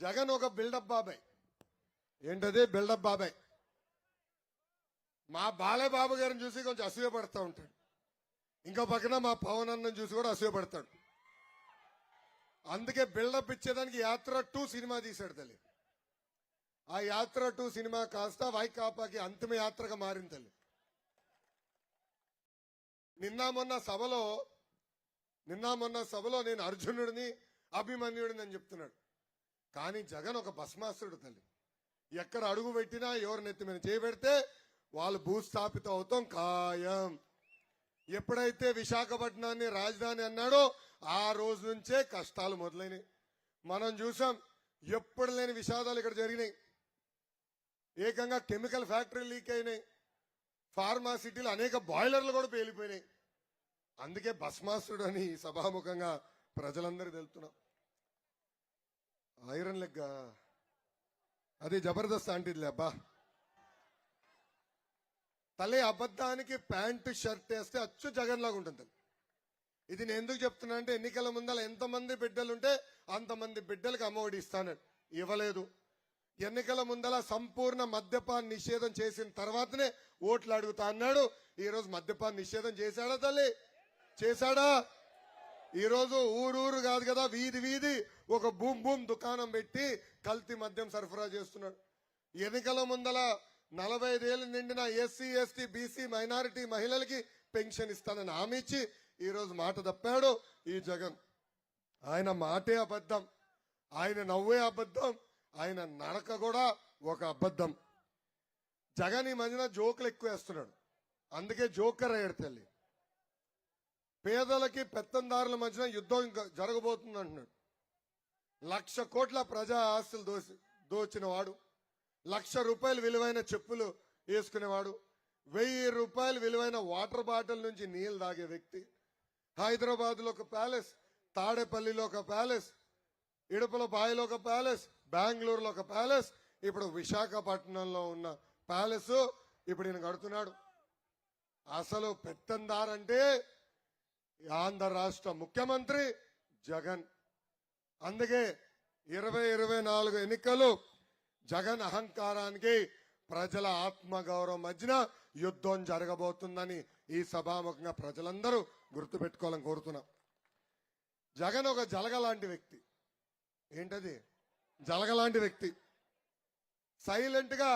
జగన్ ఒక బిల్డప్ బాబాయ్. ఏంటది బిల్డప్ బాబాయ్? మా బాలయ్య బాబు గారిని చూసి కొంచెం అసూయపడతా ఉంటాడు. ఇంకో పక్కన మా పవన్ అన్నని చూసి కూడా అసూయపడతాడు. అందుకే బిల్డప్ ఇచ్చేదానికి యాత్ర 2 సినిమా తీశాడు తల్లి. ఆ యాత్ర 2 సినిమా కాస్త వైకాపాకి అంతిమ యాత్రగా మారింది తల్లి. నిన్న మొన్న సభలో నేను అర్జునుడిని అభిమన్యుడిని అని చెప్తున్నాడు. కానీ జగన్ ఒక భస్మాసురుడు తల్లి. ఎక్కడ అడుగు పెట్టినా ఎవరు నెత్తి మీద చేయబెడితే వాళ్ళు భూస్థాపితం అవుతాం ఖాయం. ఎప్పుడైతే విశాఖపట్నాన్ని రాజధాని అన్నాడో ఆ రోజు నుంచే కష్టాలు మొదలైనవి. మనం చూసాం, ఎప్పుడు లేని విషాదాలు ఇక్కడ జరిగినాయి. ఏకంగా కెమికల్ ఫ్యాక్టరీ లీక్ అయినాయి. ఫార్మాసిటీలు అనేక బాయిలర్లు కూడా పేలిపోయినాయి. అందుకే భస్మాసురుడు అని సభాముఖంగా ప్రజలందరూ తెలుస్తున్నాం. ఐరన్ లెగ్ అది జబర్దస్త్ అంటిదిలే అబ్బా. తల్లి అబద్ధానికి ప్యాంటు షర్ట్ వేస్తే అచ్చు జగన్ లాగా ఉంటుంది. ఇది నేను ఎందుకు చెప్తున్నా అంటే, ఎన్నికల ముందల ఎంతమంది బిడ్డలుంటే అంతమంది బిడ్డలకు అమ్మఒడి ఇస్తానని ఇవ్వలేదు. ఎన్నికల ముందల సంపూర్ణ మద్యపాన్ నిషేధం చేసిన తర్వాతనే ఓట్లు అడుగుతా అన్నాడు. ఈ రోజు మద్యపాన్ నిషేధం చేశాడా తల్లి? చేశాడా? ఈ రోజు ఊరూరు కాదు కదా, వీధి వీధి ఒక బూమ్ దుకాణం పెట్టి కల్తీ మద్యం సరఫరా చేస్తున్నాడు. ఎన్నికల ముందల 45 ఏళ్ళు నిండిన ఎస్సీ ఎస్టీ బీసీ మైనారిటీ మహిళలకి పెన్షన్ ఇస్తానని హామీ ఇచ్చి ఈ రోజు మాట తప్పాడు ఈ జగన్. ఆయన మాటే అబద్ధం, ఆయన నవ్వే అబద్ధం, ఆయన నడక కూడా ఒక అబద్ధం. జగన్ ఈ మధ్యన జోకులు ఎక్కువ వేస్తున్నాడు. అందుకే జోకర్ అయ్యాడు తల్లి. పేదలకి పెత్తందారుల మధ్యన యుద్ధం జరగబోతుంది అంటున్నాడు. 1,00,000 కోట్ల ప్రజా ఆస్తులు దోచిన వాడు, 1,00,000 రూపాయలు విలువైన చెప్పులు వేసుకునేవాడు, 1,000 రూపాయలు విలువైన వాటర్ బాటిల్ నుంచి నీళ్లు తాగే వ్యక్తి, హైదరాబాద్ లో ఒక ప్యాలెస్, తాడేపల్లిలో ఒక ప్యాలెస్, ఇడుపుల బాయిలో ఒక ప్యాలెస్, బెంగళూరులో ఒక ప్యాలెస్, ఇప్పుడు విశాఖపట్నంలో ఉన్న ప్యాలెస్ ఇప్పుడు ఈయన కడుతున్నాడు. అసలు పెత్తందారంటే ఆంధ్ర రాష్ట్ర ముఖ్యమంత్రి జగన్. అందుకే 2024 ఎన్నికలు జగన్ అహంకారానికి ప్రజల ఆత్మగౌరవం మధ్యన యుద్ధం జరగబోతుందని ఈ సభాముఖంగా ప్రజలందరూ గుర్తుపెట్టుకోవాలని కోరుతున్నాం. జగన్ ఒక జలగ లాంటి వ్యక్తి. ఏంటది? జలగ లాంటి వ్యక్తి. సైలెంట్ గా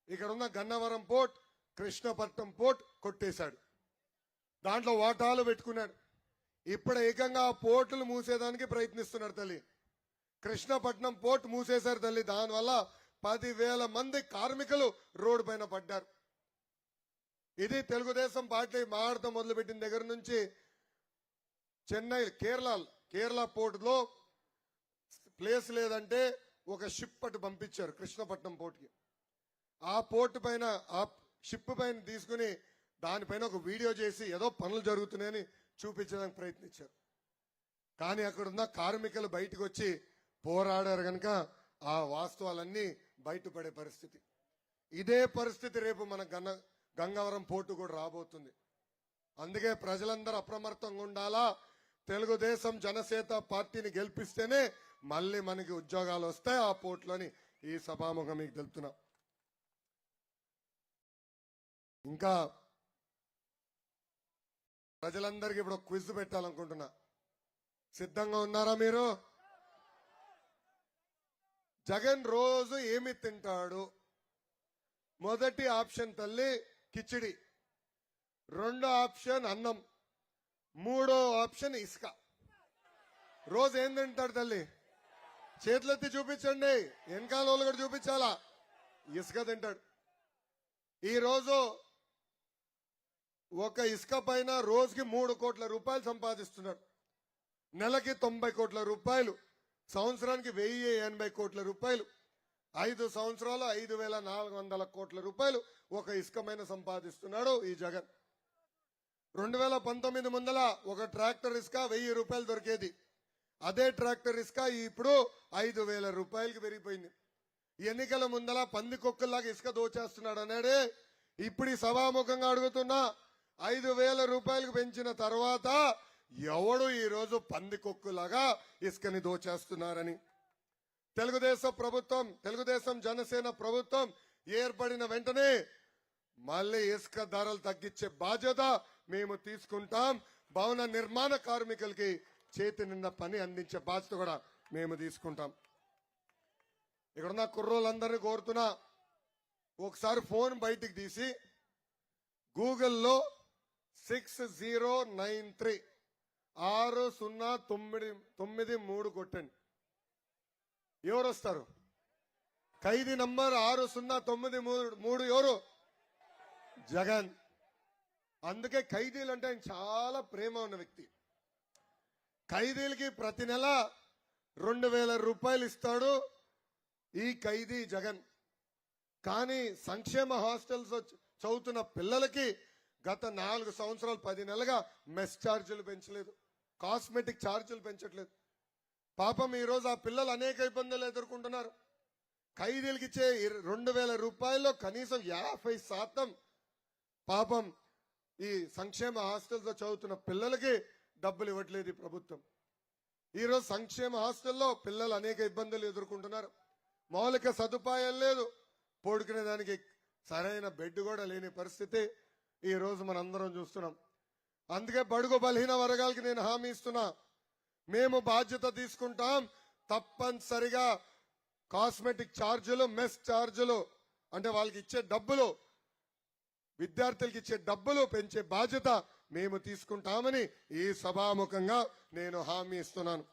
ఇక్కడ ఉన్న గన్నవరం పోర్ట్, కృష్ణపట్నం పోర్ట్ కొట్టేశాడు. దాంట్లో వాటాలు పెట్టుకున్నాడు. ఇప్పుడు ఏకంగా ఆ పోర్టులు మూసేదానికి ప్రయత్నిస్తున్నాడు తల్లి. కృష్ణపట్నం పోర్ట్ మూసేశారు తల్లి. దానివల్ల 10,000 మంది కార్మికులు రోడ్డు పైన పడ్డారు. ఇది తెలుగుదేశం పార్టీ మాట్లాడటం మొదలుపెట్టిన దగ్గర నుంచి చెన్నై కేరళ పోర్టులో ప్లేస్ లేదంటే ఒక షిప్ అటు పంపించారు కృష్ణపట్నం పోర్టుకి. ఆ పోర్టు పైన ఆ షిప్ పైన తీసుకుని దానిపైన ఒక వీడియో చేసి ఏదో పనులు జరుగుతున్నాయని చూపించడానికి ప్రయత్నించారు. కానీ అక్కడున్న కార్మికులు బయటకు వచ్చి పోరాడారు కనుక ఆ వాస్తవాలన్నీ బయటపడే పరిస్థితి. ఇదే పరిస్థితి రేపు మన గంగవరం పోర్టు కూడా రాబోతుంది. అందుకే ప్రజలందరూ అప్రమత్తంగా ఉండాలా. తెలుగుదేశం జనసేన పార్టీని గెలిపిస్తేనే మళ్ళీ మనకి ఉద్యోగాలు వస్తాయి ఆ పోర్టులోని ఈ సభాముఖం మీకు తెలుపుతున్నా. ఇంకా ప్రజలందరికీ ఇప్పుడు క్విజ్ పెట్టాలనుకుంటున్నా. సిద్ధంగా ఉన్నారా మీరు? జగన్ రోజు ఏమి తింటాడు? మొదటి ఆప్షన్ తల్లి కిచిడి, రెండో ఆప్షన్ అన్నం, మూడో ఆప్షన్ ఇసుక. రోజు ఏం తింటాడు తల్లి? చేతులెత్తి చూపించండి, వెనకాల వాళ్ళు కూడా చూపించాలా. ఇసుక తింటాడు. ఈ రోజు ఒక ఇసుక పైన రోజుకి 3 కోట్ల రూపాయలు సంపాదిస్తున్నాడు. నెలకి 90 కోట్ల రూపాయలు, సంవత్సరానికి 1,080 కోట్ల రూపాయలు, 5 సంవత్సరాలు 5,400 కోట్ల రూపాయలు ఒక ఇసుక పైన సంపాదిస్తున్నాడు ఈ జగన్. 2019 ముందల ఒక ట్రాక్టర్ ఇసుక 1,000 రూపాయలు దొరికేది. అదే ట్రాక్టర్ ఇసుక ఇప్పుడు 5,000 రూపాయలకి పెరిగిపోయింది. ఎన్నికల ముందల పందికొక్కుల్లాగా ఇసుక దోచేస్తున్నాడు అన్నాడే. ఇప్పుడు ఈ సభాముఖంగా అడుగుతున్నా, 5,000 రూపాయలకు పెంచిన తర్వాత ఎవడు ఈ రోజు పందికొక్కులాగా ఇసుకని దోచేస్తున్నారని. తెలుగుదేశం ప్రభుత్వం, తెలుగుదేశం జనసేన ప్రభుత్వం ఏర్పడిన వెంటనే మళ్ళీ ఇసుక ధరలు తగ్గించే బాధ్యత మేము తీసుకుంటాం. భవన నిర్మాణ కార్మికులకి చేతి నిండా పని అందించే బాధ్యత కూడా మేము తీసుకుంటాం. ఇక్కడున్న కుర్రోళ్ళందరినీ కోరుతున్నా, ఒకసారి ఫోన్ బయటికి తీసి గూగుల్లో 6093 6093 కొట్టండి. ఎవరు వస్తారు? ఖైదీ నంబర్ 6093 ఎవరు? జగన్. అందుకే ఖైదీలు అంటే ఆయన చాలా ప్రేమ ఉన్న వ్యక్తి. ఖైదీలకి ప్రతి నెల 2000 రూపాయలు ఇస్తాడు ఈ ఖైదీ జగన్. కానీ సంక్షేమ హాస్టల్స్ చదువుతున్న పిల్లలకి గత 4 సంవత్సరాలు 10 నెలలుగా మెస్ ఛార్జీలు పెంచలేదు, కాస్మెటిక్ ఛార్జీలు పెంచట్లేదు. పాపం ఈ రోజు ఆ పిల్లలు అనేక ఇబ్బందులు ఎదుర్కొంటున్నారు. ఖైదీలకి ఇచ్చే 2000 రూపాయల్లో కనీసం 50% పాపం ఈ సంక్షేమ హాస్టల్స్ లో చదువుతున్న పిల్లలకి డబ్బులు ఇవ్వట్లేదు ఈ ప్రభుత్వం. ఈ రోజు సంక్షేమ హాస్టల్లో పిల్లలు అనేక ఇబ్బందులు ఎదుర్కొంటున్నారు. మౌలిక సదుపాయాలు లేదు, పడుకునే దానికి సరైన బెడ్ కూడా లేని పరిస్థితి ఈ రోజు మనందరం చూస్తున్నాం. అందుకే బడుగు బలహీన వర్గాలకి నేను హామీ ఇస్తున్నా, మేము బాధ్యత తీసుకుంటాం. తప్పనిసరిగా కాస్మెటిక్ ఛార్జీలు, మెస్ ఛార్జీలు అంటే వాళ్ళకి ఇచ్చే డబ్బులు, విద్యార్థులకి ఇచ్చే డబ్బులు పెంచే బాధ్యత మేము తీసుకుంటామని ఈ సభాముఖంగా నేను హామీ ఇస్తున్నాను.